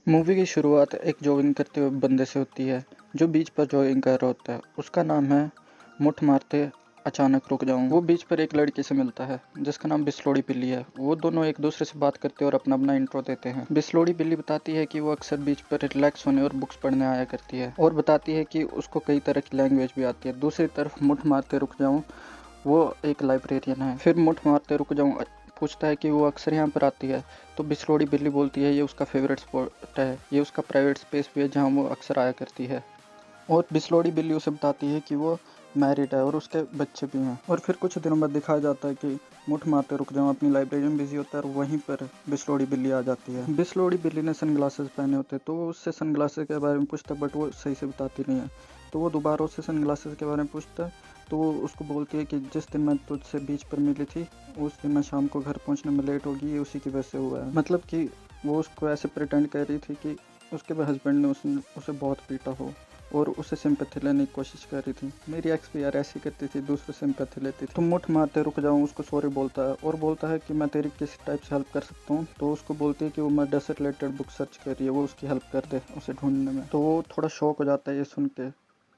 Movie की शुरुआत एक जॉगिंग करते हुए बंदे से होती है जो बीच पर जॉगिंग कर रहा होता है। उसका नाम है मुठ मारते अचानक रुक जाऊं। वो बीच पर एक लड़की से मिलता है जिसका नाम बिस्लोड़ी बिल्ली है। वो दोनों एक दूसरे से बात करते हैं और अपना अपना इंट्रो देते हैं। बिस्लोड़ी बिल्ली बताती है कि वो अक्सर बीच पर रिलैक्स होने और बुक्स पढ़ने आया करती है और बताती है कि उसको कई तरह की लैंग्वेज भी आती है। दूसरी तरफ मुठ मारते रुक जाऊं वो एक लाइब्रेरियन है। फिर मुठ मारते रुक जाऊं पूछता है कि वो अक्सर यहाँ पर आती है, तो बिस्लोड़ी बिल्ली बोलती है ये उसका फेवरेट स्पॉट है, ये उसका प्राइवेट स्पेस भी है जहाँ वो अक्सर आया करती है। और बिस्लोड़ी बिल्ली उसे बताती है कि वो मैरिड है और उसके बच्चे भी हैं। और फिर कुछ दिनों बाद दिखाया जाता है कि मुठ मारते रुक जाऊं अपनी लाइब्रेरी में बिजी होता है और वहीं पर बिस्लोड़ी बिल्ली आ जाती है। बिस्लोड़ी बिल्ली ने सनग्लासेस पहने होते हैं तो वो उससे सनग्लासेस के बारे में पूछता है, बट वो सही से बताती नहीं है। तो वो दोबारा उससे सनग्लासेस के बारे में पूछता है तो वो उसको बोलती है कि जिस दिन मैं तुझसे बीच पर मिली थी उस दिन मैं शाम को घर पहुंचने में लेट होगी, ये उसी की वजह से हुआ है। मतलब कि वो उसको ऐसे प्रिटेंड कर रही थी कि उसके हस्बैंड ने उसे बहुत पीटा हो और उसे सिंपैथी लेने की कोशिश कर रही थी। मेरी एक्स भी यार ऐसी करती थी, दूसरों से सिंपैथी लेती थी। तो मुठ मारते रुक जाऊं उसको सॉरी बोलता है और बोलता है कि मैं तेरी किस टाइप से हेल्प कर सकता हूँ। तो उसको बोलती है कि वो मर्डर से रिलेटेड बुक सर्च कर रही है, वो उसकी हेल्प कर दे उसे ढूंढने में। तो वो थोड़ा शॉक हो जाता है ये सुन के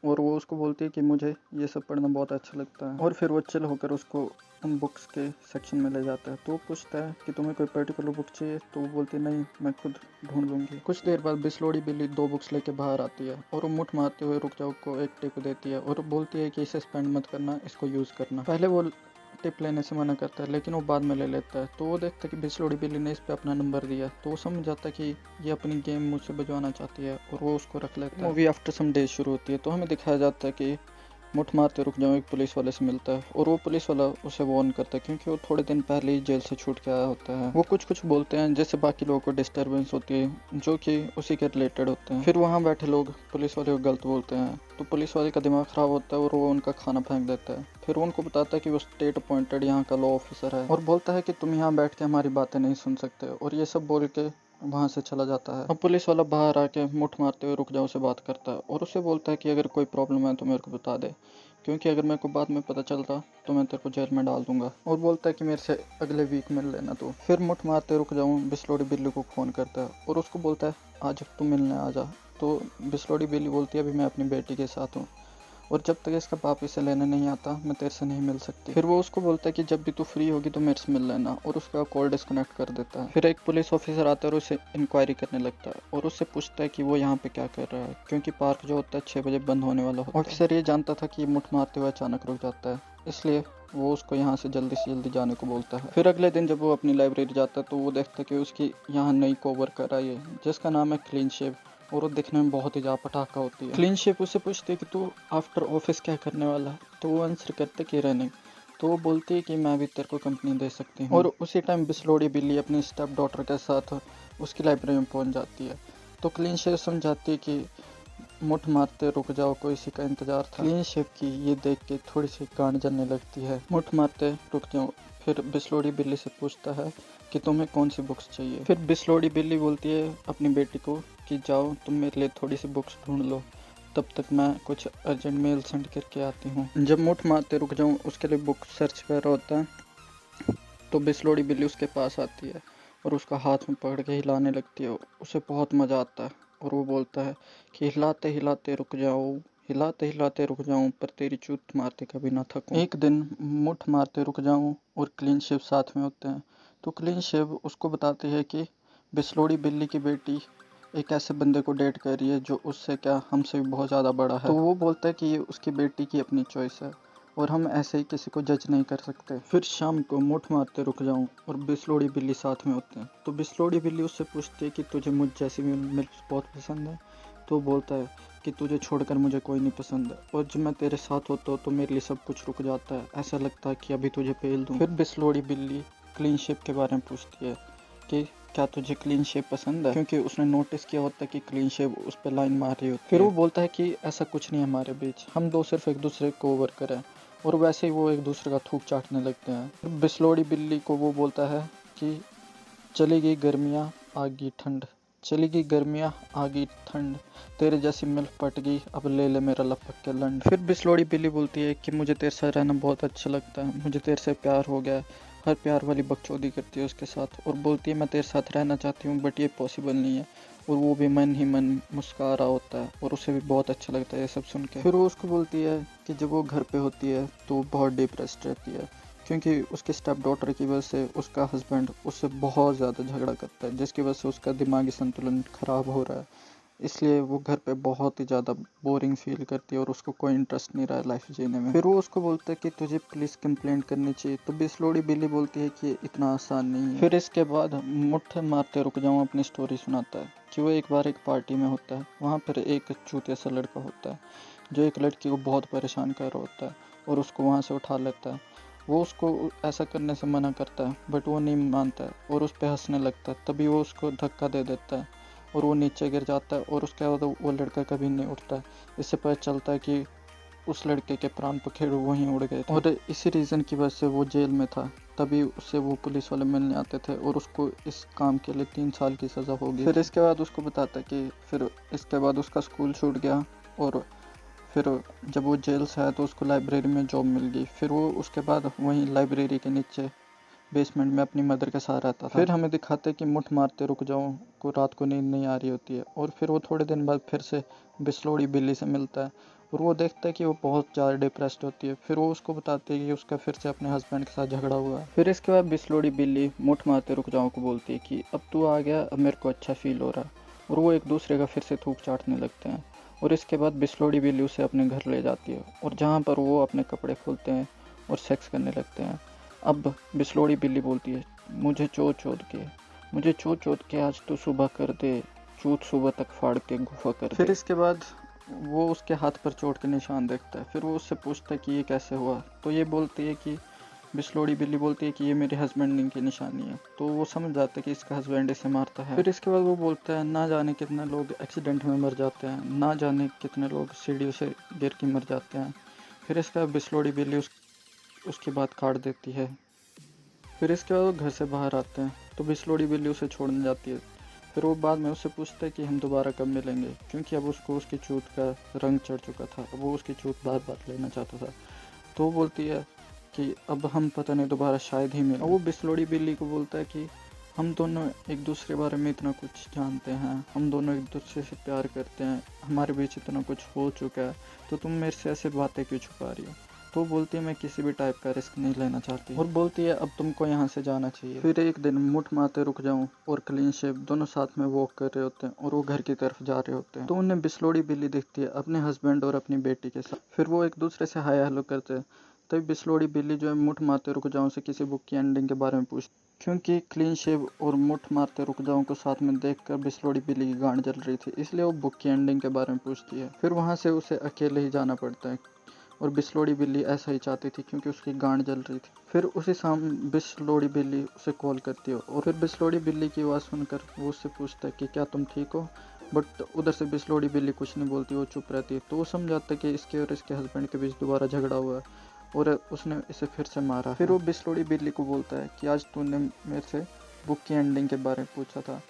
और वो उसको बोलती है कि मुझे ये सब पढ़ना बहुत अच्छा लगता है। और फिर वो चिल होकर उसको उन बुक्स के सेक्शन में ले जाता है। तो वो पूछता है कि तुम्हें कोई पर्टिकुलर बुक चाहिए, तो वो बोलती है नहीं मैं खुद ढूंढ लूंगी। कुछ देर बाद बिस्लोड़ी बिल्ली 2 बुक्स लेके बाहर आती है और वो मुठ मारते हुए रुक जाओ को एक टिप देती है और बोलती है कि इसे स्पेंड मत करना, इसको यूज़ करना। पहले वो टिप लेने से मना करता है लेकिन वो बाद में ले लेता है। तो वो देखता है कि बिस्लोड़ी बिल्ली ने इस पे अपना नंबर दिया, तो वो समझ जाता है कि ये अपनी गेम मुझसे बजवाना चाहती है और वो उसको रख लेता है। मूवी आफ्टर सम डेज शुरू होती है तो हमें दिखाया जाता है कि मुठ मारते रुक जाऊं एक पुलिस वाले से मिलता है और वो पुलिस वाला उसे वार्न करता है क्योंकि वो थोड़े दिन पहले ही जेल से छूट के आया होता है। वो कुछ बोलते हैं जिससे बाकी लोगों को डिस्टर्बेंस होती है जो कि उसी के रिलेटेड होते हैं। फिर वहाँ बैठे लोग पुलिस वाले को गलत बोलते हैं तो पुलिस वाले का दिमाग खराब होता है और वो उनका खाना फेंक देता है। फिर उनको बताता है कि वो स्टेट अपॉइंटेड यहाँ का लॉ ऑफिसर है और बोलता है कि तुम यहाँ बैठ के हमारी बातें नहीं सुन सकते, और ये सब बोल के वहाँ से चला जाता है। अब पुलिस वाला बाहर आके मुठ मारते हुए रुक जाओ से बात करता है और उसे बोलता है कि अगर कोई प्रॉब्लम है तो मेरे को बता दे, क्योंकि अगर मेरे को बाद में पता चलता तो मैं तेरे को जेल में डाल दूंगा। और बोलता है कि मेरे से अगले वीक मिल लेना। तो फिर मुठ मारते रुक जाऊं बिस्लोड़ी बिल्ली को फ़ोन करता है और उसको बोलता है आज तू मिलने आ जा। तो बिस्लोड़ी बिल्ली बोलती है अभी मैं अपनी बेटी के साथ हूँ और जब तक इसका बाप इसे लेने नहीं आता मैं तेरे से नहीं मिल सकती। फिर वो उसको बोलता है कि जब भी तू फ्री होगी तो मेरे से मिल लेना, और उसका कॉल डिस्कनेक्ट कर देता है। फिर एक पुलिस ऑफिसर आता है और उसे इंक्वायरी करने लगता है और उससे पूछता है कि वो यहाँ पे क्या कर रहा है, क्योंकि पार्क जो होता है 6 बजे बंद होने वाला होता है। ऑफिसर ये जानता था कि मुठ मारते हुए अचानक रुक जाता है, इसलिए वो उसको यहाँ से जल्दी जाने को बोलता है। फिर अगले दिन जब वो अपनी लाइब्रेरी जाता है तो वो देखता है कि उसकी यहाँ नई कोवर्कर आई है जिसका नाम है क्लीन शेव और वो दिखने में बहुत ही ज़्यादा पटाखा होती है। क्लीन शेप उससे पूछती है कि तू आफ्टर ऑफिस क्या करने वाला है, तो वो आंसर करते कि रनिंग। तो वो बोलती है कि मैं भी तेरे को कंपनी दे सकती हूँ। और उसी टाइम बिस्लोड़ी बिल्ली अपनी स्टेप डॉटर के साथ उसकी लाइब्रेरी में पहुँच जाती है। तो क्लीन शेप समझाती है कि मुठ मारते रुक जाओ को इसी का इंतजार था। क्लीन शेप की ये देख के थोड़ी सी गांड जलने लगती है। मुठ मारते रुक जाओ फिर बिस्लोड़ी बिल्ली से पूछता है कि तुम्हें कौन सी बुक्स चाहिए। फिर बिस्लोड़ी बिल्ली बोलती है अपनी बेटी को कि जाओ तुम मेरे लिए थोड़ी सी बुक्स ढूंढ लो, तब तक मैं कुछ अर्जेंट मेल सेंड करके आती हूँ। जब मुठ मारते रुक जाऊँ उसके लिए बुक सर्च कर रहा होता है तो बिस्लोड़ी बिल्ली उसके पास आती है और उसका हाथ में पकड़ के हिलाने लगती है। उसे बहुत मज़ा आता है और वो बोलता है कि हिलाते हिलाते रुक जाओ, हिलाते हिलाते रुक जाऊं पर तेरी चूत मारते कभी ना थकूं। एक दिन मुठ मारते रुक जाऊं और क्लीन शेव साथ में होते हैं तो क्लीन शेव उसको बताती है कि बिस्लोड़ी बिल्ली की बेटी एक ऐसे बंदे को डेट कर रही है जो उससे क्या हमसे भी बहुत ज़्यादा बड़ा है। तो वो बोलता है कि ये उसकी बेटी की अपनी चॉइस है और हम ऐसे ही किसी को जज नहीं कर सकते। फिर शाम को मुठ मारते रुक जाऊं और बिस्लोड़ी बिल्ली साथ में होते हैं तो बिस्लोड़ी बिल्ली उससे पूछती है कि तुझे मुझ जैसी मिल्क बहुत पसंद है। तो बोलता है कि तुझे छोड़कर मुझे कोई नहीं पसंद है और जब मैं तेरे साथ होता हूँ तो मेरे लिए सब कुछ रुक जाता है, ऐसा लगता है कि अभी तुझे पेल दूँ। फिर बिस्लोड़ी बिल्ली क्लीन शेप के बारे में पूछती है कि क्या तुझे क्लीन शेप पसंद है, क्योंकि उसने नोटिस किया होता है कि क्लीन शेप उस पर लाइन मार रही होती है। फिर वो बोलता है कि ऐसा कुछ नहीं है हमारे बीच, हम दो सिर्फ एक दूसरे को वर्कर हैं, और वैसे ही वो एक दूसरे का थूक चाटने लगते हैं। फिर बिस्लोड़ी बिल्ली को वो बोलता है कि चली गई गर्मियाँ आ गई ठंड, चली गई गर्मियाँ आ गई ठंड, तेरे जैसी मिल्क पट गई अब ले ले मेरा लपक के लंड। फिर बिस्लोड़ी बिल्ली बोलती है कि मुझे तेरे साथ रहना बहुत अच्छा लगता है, मुझे तेरे से प्यार हो गया। हर प्यार वाली बकचोदी करती है उसके साथ और बोलती है मैं तेरे साथ रहना चाहती हूँ बट ये पॉसिबल नहीं है, और वो भी मन ही मन मुस्कुरा रहा होता है और उसे भी बहुत अच्छा लगता है ये सब सुन के। फिर वो उसको बोलती है कि जब वो घर पे होती है तो वो बहुत डिप्रेस्ड रहती है, क्योंकि उसके स्टेप डॉटर की वजह से उसका हस्बैंड उससे बहुत ज़्यादा झगड़ा करता है, जिसकी वजह से उसका दिमागी संतुलन खराब हो रहा है। इसलिए वो घर पे बहुत ही ज़्यादा बोरिंग फील करती है और उसको कोई इंटरेस्ट नहीं रहा है लाइफ जीने में। फिर वो उसको बोलता है कि तुझे पुलिस कंप्लेंट करनी चाहिए, तो बिस्लोड़ी बिल्ली बोलती है कि इतना आसान नहीं है। फिर इसके बाद मुट्ठ मारते रुक जाऊँ अपनी स्टोरी सुनाता है कि वो एक बार एक पार्टी में होता है। वहाँ पर एक चूतिया सा लड़का होता है जो एक लड़की को बहुत परेशान कर रहा होता है और उसको वहाँ से उठा लेता है। वो उसको ऐसा करने से मना करता है बट वो नहीं मानता है और उस पर हंसने लगता है। तभी वो उसको धक्का दे देता है और वो नीचे गिर जाता है और उसके बाद वो लड़का कभी नहीं उठता है। इससे पता चलता है कि उस लड़के के प्राण पखेरु वहीं उड़ गए थे और इसी रीज़न की वजह से वो जेल में था। तभी उससे वो पुलिस वाले मिलने आते थे और उसको इस काम के लिए 3 साल की सज़ा होगी। फिर इसके बाद उसको बताता है कि फिर इसके बाद उसका स्कूल छूट गया और फिर जब वो जेल से आया तो उसको लाइब्रेरी में जॉब मिल गई। फिर वो उसके बाद वहीं लाइब्रेरी के नीचे बेसमेंट में अपनी मदर के साथ रहता था। फिर हमें दिखाते कि मुठ मारते रुक जाऊं को रात को नींद नहीं आ रही होती है और फिर वो थोड़े दिन बाद फिर से बिस्लोड़ी बिल्ली से मिलता है और वो देखता है कि वो बहुत ज़्यादा डिप्रेस्ड होती है। फिर वो उसको बताती है कि उसका फिर से अपने हस्बैंड के साथ झगड़ा हुआ है। फिर इसके बाद बिस्लोड़ी बिल्ली मुठ मारते रुक जाऊं को बोलती है कि अब तू आ गया, अब मेरे को अच्छा फील हो रहा है, और वो एक दूसरे का फिर से थूक चाटने लगते हैं। और इसके बाद बिस्लोड़ी बिल्ली उसे अपने घर ले जाती है और जहाँ पर वो अपने कपड़े खोलते हैं और सेक्स करने लगते हैं। अब बिस्लोड़ी बिल्ली बोलती है, मुझे चोट चोट के आज तो सुबह कर दे, चूत सुबह तक फाड़ के गुफा कर दे। फिर इसके बाद वो उसके हाथ पर चोट के निशान देखता है। फिर वो उससे पूछता है कि ये कैसे हुआ, तो ये बोलती है कि बिस्लोड़ी बिल्ली बोलती है कि ये मेरे हस्बैंड की निशानी है। तो वो समझ जाता है कि इसका हस्बैंड इसे मारता है। फिर इसके बाद वो बोलता है, ना जाने कितने लोग एक्सीडेंट में मर जाते हैं, ना जाने कितने लोग सीढ़ियों से गिर के मर जाते हैं। फिर इसका बिस्लोड़ी बिल्ली उसकी बात काट देती है। फिर इसके बाद वो घर से बाहर आते हैं तो बिस्लोड़ी बिल्ली उसे छोड़ने जाती है। फिर वो बाद में उससे पूछता है कि हम दोबारा कब मिलेंगे, क्योंकि अब उसको उसकी चूत का रंग चढ़ चुका था। अब वो उसकी चूत बार बार लेना चाहता था। तो वो बोलती है कि अब हम पता नहीं दोबारा शायद ही मिलें। वो बिस्लोड़ी बिल्ली को बोलता है कि हम दोनों एक दूसरे के बारे में इतना कुछ जानते हैं, हम दोनों एक दूसरे से प्यार करते हैं, हमारे बीच इतना कुछ हो चुका है, तो तुम मेरे से ऐसे बातें क्यों छुपा रही हो। तो बोलती है मैं किसी भी टाइप का रिस्क नहीं लेना चाहती और बोलती है अब तुमको यहाँ से जाना चाहिए। फिर एक दिन मुठ मारते रुक जाऊं और क्लीन शेव दोनों साथ में वॉक कर रहे होते हैं और वो घर की तरफ जा रहे होते हैं। तो उन्हें बिस्लोड़ी बिल्ली दिखती है अपने हस्बैंड और अपनी बेटी के साथ। फिर वो एक दूसरे से हाय हेलो करते हैं। तभी बिस्लोड़ी बिल्ली जो है मुठ मारते रुक जाऊं से किसी बुक की एंडिंग के बारे में पूछती, क्योंकि क्लीन शेव और मुठ मारते रुक जाऊं को साथ में देखकर बिस्लोड़ी बिल्ली की गांड जल रही थी, इसलिए वो बुक की एंडिंग के बारे में पूछती है। फिर वहाँ से उसे अकेले ही जाना पड़ता है और बिस्लोड़ी बिल्ली ऐसा ही चाहती थी क्योंकि उसकी गांड जल रही थी। फिर उसी शाम बिस्लोड़ी बिल्ली उसे कॉल करती है और फिर बिस्लोड़ी बिल्ली की आवाज़ सुनकर वो उससे पूछता है कि क्या तुम ठीक हो। बट उधर से बिस्लोड़ी बिल्ली कुछ नहीं बोलती, वो चुप रहती है। तो वो समझाता है कि इसके और इसके हस्बैंड के बीच दोबारा झगड़ा हुआ है और उसने इसे फिर से मारा। फिर वो बिस्लोड़ी बिल्ली को बोलता है कि आज तूने मेरे से बुक की एंडिंग के बारे में पूछा था।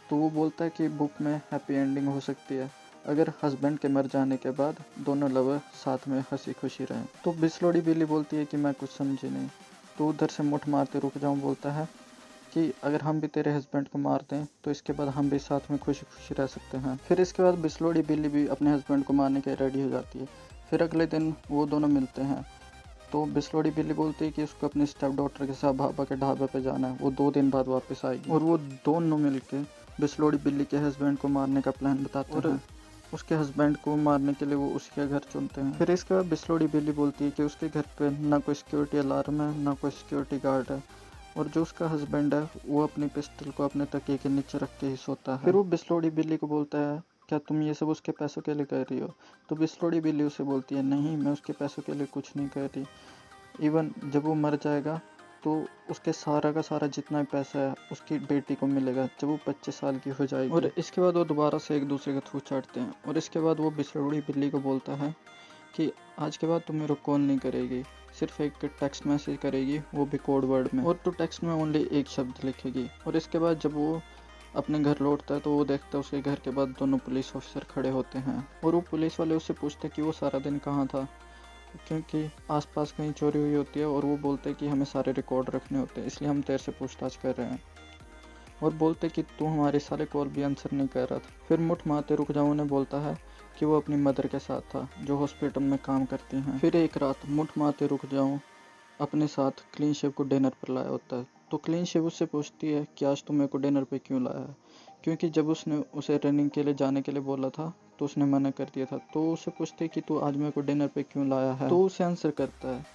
तो वो बोलता है कि बुक में हैप्पी एंडिंग हो सकती है अगर हस्बैंड के मर जाने के बाद दोनों लवर साथ में हंसी खुशी रहें। तो बिस्लोड़ी बिल्ली बोलती है कि मैं कुछ समझी नहीं। तो उधर से मुठ मारते रुक जाऊं बोलता है कि अगर हम भी तेरे हस्बैंड को मार दें तो इसके बाद हम भी साथ में खुशी खुशी रह सकते हैं। फिर इसके बाद बिस्लोड़ी बिल्ली भी अपने हस्बैंड को मारने के रेडी हो जाती है। फिर अगले दिन वो दोनों मिलते हैं। तो बिस्लोड़ी बिल्ली बोलती है कि उसको अपने स्टेप डॉटर के साथ बाबा के ढाबे पे जाना है, वो 2 दिन बाद वापस आएगी और वो दोनों मिलके बिस्लोड़ी बिल्ली के हस्बैंड को मारने का प्लान बताते हैं। उसके हस्बैंड को मारने के लिए वो उसके घर चुनते हैं। फिर इसके बाद बिस्लोड़ी बिल्ली बोलती है कि उसके घर पे ना कोई सिक्योरिटी अलार्म है, ना कोई सिक्योरिटी गार्ड है, और जो उसका हस्बैंड है वो अपनी पिस्टल को अपने तकिए के नीचे रख के ही सोता है। फिर वो बिस्लोड़ी बिल्ली को बोलता है, क्या तुम ये सब उसके पैसों के लिए कर रही हो। तो बिस्लोड़ी बिल्ली उसे बोलती है, नहीं, मैं उसके पैसों के लिए कुछ नहीं कर रही। इवन जब वो मर जाएगा तो उसके सारा का सारा जितना भी पैसा है उसकी बेटी को मिलेगा जब वो 25 साल की हो जाएगी। और इसके बाद वो दोबारा से एक दूसरे का थूक चाटते हैं और इसके बाद वो बिस्लोड़ी बिल्ली को बोलता है कि आज के बाद तुम मेरे को कॉल नहीं करेगी, सिर्फ एक टेक्स्ट मैसेज करेगी, वो भी कोड वर्ड में, और तो टेक्स्ट में ओनली एक शब्द लिखेगी। और इसके बाद जब वो अपने घर लौटता है तो वो देखता है उसके घर के बाद दोनों पुलिस ऑफिसर खड़े होते हैं और वो पुलिस वाले उससे पूछते हैं कि वो सारा दिन कहाँ था, क्योंकि आसपास कहीं चोरी हुई होती है, और वो बोलते हैं कि हमें सारे रिकॉर्ड रखने होते हैं, इसलिए हम तेरे से पूछताछ कर रहे हैं। और बोलते कि तू हमारे सारे कॉल भी आंसर नहीं कर रहा था। फिर मुठ मारते रुक जाऊँ ने बोलता है कि वो अपनी मदर के साथ था जो हॉस्पिटल में काम करती हैं। फिर एक रात मुठ मारते रुक जाऊँ अपने साथ क्लीन शेव को डिनर पर लाया होता है। तो क्लीन शेव उससे पूछती है कि आज तुम मेरे को डिनर पे क्यों लाया है, क्योंकि जब उसने उसे रनिंग के लिए जाने के लिए बोला था तो उसने मना कर दिया था। तो उससे पूछती है कि तू आज मेरे को डिनर पे क्यों लाया है। तो उसे आंसर करता है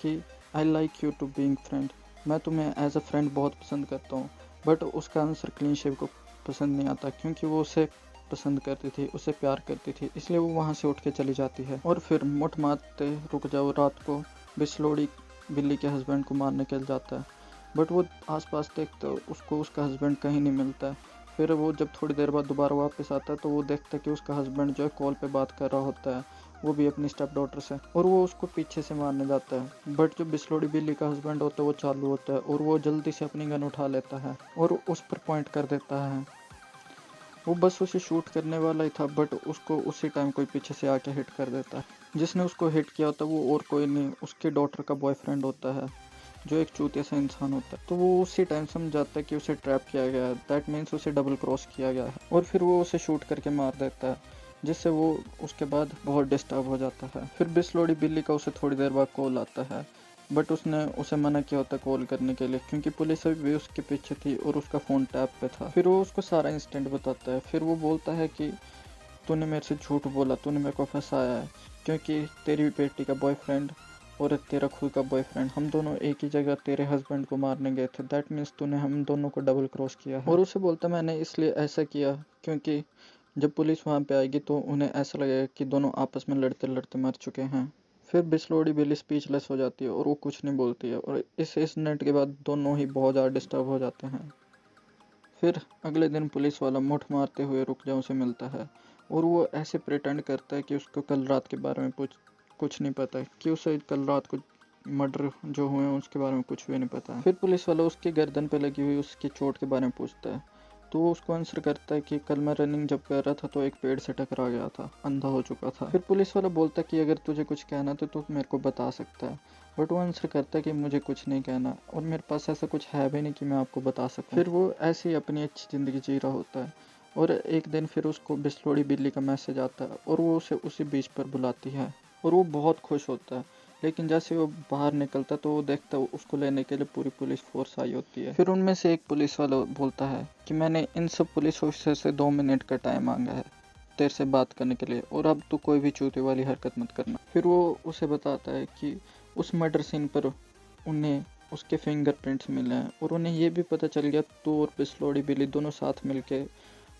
कि I like you to being friend, मैं तुम्हें एज अ फ्रेंड बहुत पसंद करता हूँ। बट उसका आंसर क्लीन शेव को पसंद नहीं आता, क्योंकि वो उसे पसंद करती थी, उसे प्यार करती थी, इसलिए वो वहाँ से उठ के चली जाती है। और फिर मुठ मारते रुक जाओ रात को बिस्लोड़ी बिल्ली के हस्बैंड को मारने के लिए जाता है। बट वो आसपास देखता है, उसको उसका हस्बैंड कहीं नहीं मिलता है। फिर वो जब थोड़ी देर बाद दोबारा वापस आता है तो वो देखता है कि उसका हस्बैंड जो है कॉल पे बात कर रहा होता है, वो भी अपनी स्टेप डॉटर से, और वो उसको पीछे से मारने जाता है। बट जो बिस्लोड़ी बिल्ली का हस्बैंड होता है वो चालू होता है और वो जल्दी से अपनी गन उठा लेता है और उस पर पॉइंट कर देता है। वो बस उसे शूट करने वाला ही था, बट उसको उसी टाइम कोई पीछे से आके हिट कर देता है। जिसने उसको हिट किया होता है वो और कोई नहीं, उसके डॉटर का बॉयफ्रेंड होता है जो एक चूतिया सा इंसान होता है। तो वो उसी टाइम समझ जाता है कि उसे ट्रैप किया गया है, दैट मीन्स उसे डबल क्रॉस किया गया है, और फिर वो उसे शूट करके मार देता है, जिससे वो उसके बाद बहुत डिस्टर्ब हो जाता है। फिर बिस्लोड़ी बिल्ली का उसे थोड़ी देर बाद कॉल आता है, बट उसने उसे मना किया होता कॉल करने के लिए, क्योंकि पुलिस अभी भी उसके पीछे थी और उसका फ़ोन टैप पे था। फिर वो उसको सारा इंसिडेंट बताता है। फिर वो बोलता है कि तूने मेरे से झूठ बोला, तूने मेरे को फंसाया है, क्योंकि तेरी बेटी का बॉयफ्रेंड और तेरा खुद का बॉयफ्रेंड, हम दोनों एक ही जगह तेरे हस्बैंड को मारने गए थे, दैट मीन्स तूने हम दोनों को डबल क्रॉस किया है। और उसे बोलता मैंने इसलिए ऐसा किया क्योंकि जब पुलिस वहाँ पे आएगी तो उन्हें ऐसा लगेगा कि दोनों आपस में लड़ते लड़ते मर चुके हैं। फिर बिस्लोड़ी बिल्ली स्पीचलेस हो जाती है और वो कुछ नहीं बोलती है, और इस इंसिडेंट के बाद दोनों ही बहुत ज़्यादा डिस्टर्ब हो जाते हैं। फिर अगले दिन पुलिस वाला मुठ मारते हुए रुक जाऊं से मिलता है, और वो ऐसे प्रिटेंड करता है कि उसको कल रात के बारे में कुछ नहीं पता, कि उसे कल रात को मर्डर जो हुए हैं उसके बारे में कुछ भी नहीं पता। फिर पुलिस वाला उसकी गर्दन पे लगी हुई उसकी चोट के बारे में पूछता है, तो वो उसको आंसर करता है कि कल मैं रनिंग जब कर रहा था तो एक पेड़ से टकरा गया था, अंधा हो चुका था। फिर पुलिस वाला बोलता है कि अगर तुझे कुछ कहना तो तू मेरे को बता सकता है, बट वो आंसर करता है कि मुझे कुछ नहीं कहना और मेरे पास ऐसा कुछ है भी नहीं कि मैं आपको बता सकूं। फिर वो ऐसे ही अपनी अच्छी ज़िंदगी जी रहा होता है, और एक दिन फिर उसको बिस्लोड़ी बिल्ली का मैसेज आता है और वो उसे उसी बीच पर बुलाती है, और वो बहुत खुश होता है। लेकिन जैसे वो बाहर निकलता तो वो देखता है उसको लेने के लिए पूरी पुलिस फोर्स आई होती है। फिर उनमें से एक पुलिस वाला बोलता है कि मैंने इन सब पुलिस ऑफिसर से 2 मिनट का टाइम मांगा है तेरे से बात करने के लिए, और अब तू कोई भी चूती वाली हरकत मत करना। फिर वो उसे बताता है कि उस मर्डर सीन पर उन्हें उसके फिंगरप्रिंट्स मिले हैं, और उन्हें ये भी पता चल गया तू और बिस्लोड़ी बिल्ली दोनों साथ मिलके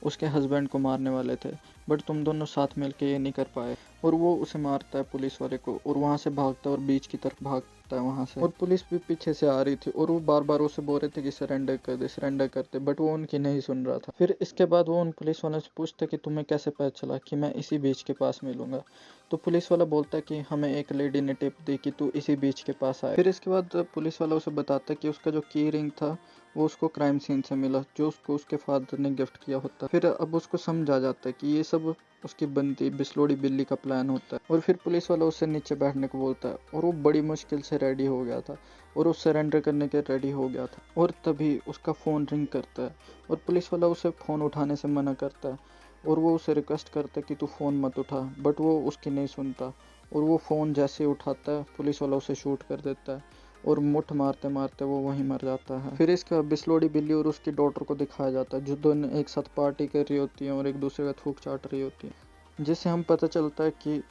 उसके हस्बैंड को मारने वाले थे, बट तुम दोनों साथ मिलके ये नहीं कर पाए। और वो उसे मारता है पुलिस वाले को, और वहाँ से भागता है और बीच की तरफ भागता है वहाँ से, और पुलिस भी पीछे से आ रही थी और वो बार बार उसे बोल रहे थे कि सरेंडर कर दे सरेंडर करते, बट वो उनकी नहीं सुन रहा था। फिर इसके बाद वो उन पुलिस वालों से पूछते कि तुम्हें कैसे पता चला कि मैं इसी बीच के पास मिलूंगा। तो पुलिस वाला बोलता है कि हमें एक लेडी ने टिप दी कि तू इसी बीच के पास आए। फिर इसके बाद पुलिस वाला उसे बताता है कि उसका जो की रिंग था वो उसको क्राइम सीन से मिला, जो उसको उसके फादर ने गिफ्ट किया होता। फिर अब उसको समझ आ जाता है कि ये सब उसकी बनती बिस्लोड़ी बिल्ली का प्लान होता है। और फिर पुलिस वाला उससे नीचे बैठने को बोलता है, और वो बड़ी मुश्किल से रेडी हो गया था और वो सरेंडर करने के रेडी हो गया था, और तभी उसका फ़ोन रिंग करता है और पुलिस वाला उसे फ़ोन उठाने से मना करता है, और वो उसे रिक्वेस्ट करता है कि तू फ़ोन मत उठा, बट वो उसकी नहीं सुनता, और वो फ़ोन जैसे ही उठाता है पुलिस वाला उसे शूट कर देता है, और मुठ मारते मारते वो वहीं मर जाता है। फिर इसके बाद बिस्लोड़ी बिल्ली और उसकी डॉटर को दिखाया जाता है, जो दोनों एक साथ पार्टी कर रही होती हैं और एक दूसरे का थूक चाट रही होती है, जिससे हम पता चलता है कि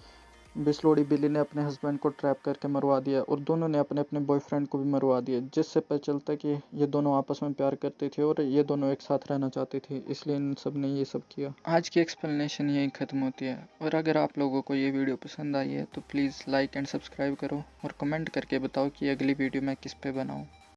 बिस्लोड़ी बिल्ली ने अपने हस्बैंड को ट्रैप करके मरवा दिया और दोनों ने अपने अपने बॉयफ्रेंड को भी मरवा दिया, जिससे पता चलता है कि ये दोनों आपस में प्यार करती थी और ये दोनों एक साथ रहना चाहती थी, इसलिए इन सब ने ये सब किया। आज की एक्सप्लेनेशन यहीं ख़त्म होती है, और अगर आप लोगों को ये वीडियो पसंद आई है तो प्लीज़ लाइक एंड सब्सक्राइब करो और कमेंट करके बताओ कि अगली वीडियो मैं किस पे बनाऊँ।